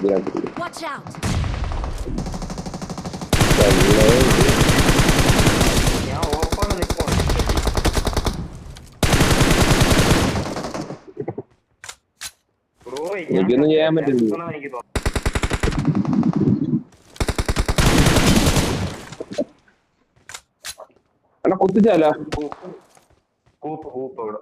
Watch out. ഞാൻ open നിൽക്കും. എനിക്കൊന്നും ചെയ്യാൻ പറ്റില്ല. എനിക്ക് തോന്നുന്നു അല്ല കുത്തിച്ചാലോ കൂപ്പ് ഇവിടെ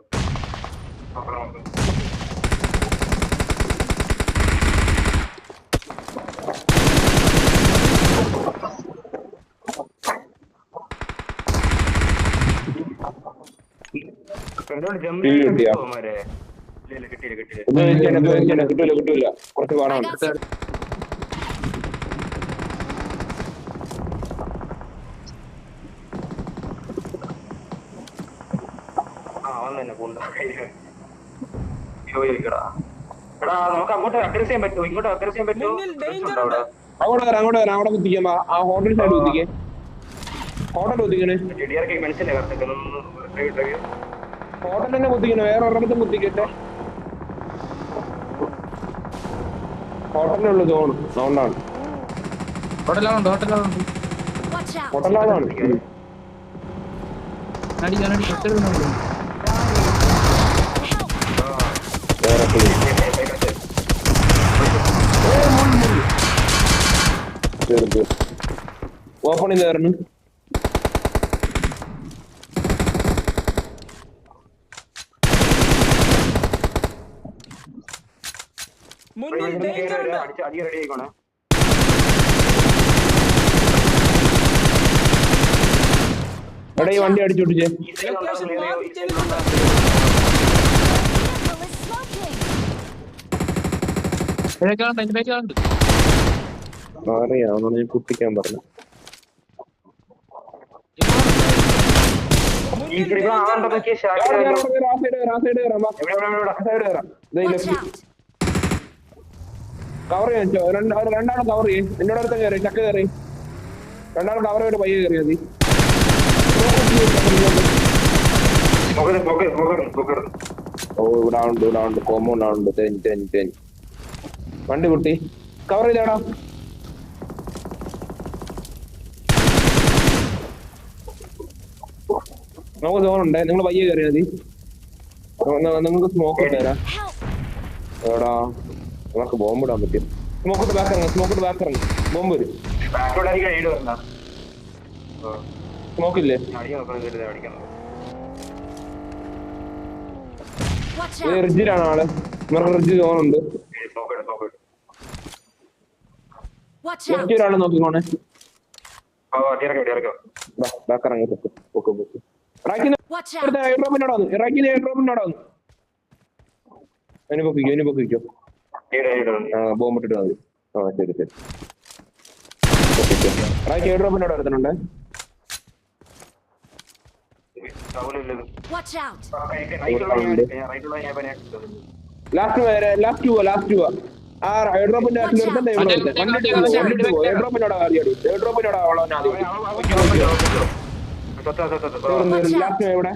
കിട്ടൂല കുറച്ച് പാടാണ്. നമുക്ക് അങ്ങോട്ട് അഗ്രസ് ചെയ്യാൻ പറ്റുമോ? ഇങ്ങോട്ട് അഗ്രസ് ചെയ്യാൻ പറ്റുമോ? അങ്ങോട്ട് വരാം അവിടെ കുത്തിക്കാം. ആ ഹോട്ടൽ സൈഡ് കുത്തിക്കേ. ഹോട്ടൽ കുത്തിക്കണേ. മനസ്സിലായി ഹോട്ടൽ തന്നെ കുത്തിക്കണേ. വേറെ ഒരിടത്തും കുത്തിക്കട്ടെ. ഹോട്ടലിനുള്ള സൗണ്ടാണ്. Watch out. ഹോട്ടലാണ്. ഓപ്പൺ ചെയ്തായിരുന്നു. അടി റെഡി ആയിക്കോണേ. എടാ ഈ വണ്ടി അടിച്ചോട്ടിച്ചേ. അറിയാം കുത്തിക്കാൻ പറഞ്ഞു. കവർ ചെയ്യാൻ രണ്ടാളും കവർ ചെയ്യും. എന്നോട് അടുത്ത് കയറി ചക്ക കയറി. രണ്ടാളും കവർ ചെയ്ത് പയ്യെ കയറിയാൽ മതി. ഓ ഇവിടെ ഉണ്ട് കോമ്പൗണ്ട് തെൻ വണ്ടി കുട്ടി കവർ ചെയ്താടാ. നമുക്ക് സോണുണ്ടേ. നിങ്ങൾ പയ്യെ കയറിയാൽ മതി. നിങ്ങൾക്ക് സ്മോക്ക് തരാം. എടാ നമുക്ക് ബോംബ് ഇടാൻ പറ്റും. സ്മോക്കിട്ട് ബാക്ക് ഇറങ്ങും. ബോംബ് വരും. സ്മോക്കില്ലേ? റിഡ്ജിലാണ് ആള്. ഇവർക്ക് റിഡ്ജ് സോണുണ്ട്. ലെഫ്റ്റ് ഒരാള് നോക്കിക്കോണേ. ബാക്ക് ഇറങ്ങി അതിന് പൊക്കിക്കോ. ബോംബ് ഇട്ടിട്ട് മതി. ശരി റാക്കി എയർ ഡ്രോപ്പിനോട് വരുന്നുണ്ട്. ലാസ്റ്റ് പോവാ. ആ എയർ ഡ്രോപ്പിന്റെ ലാസ്റ്റ് എവിടെ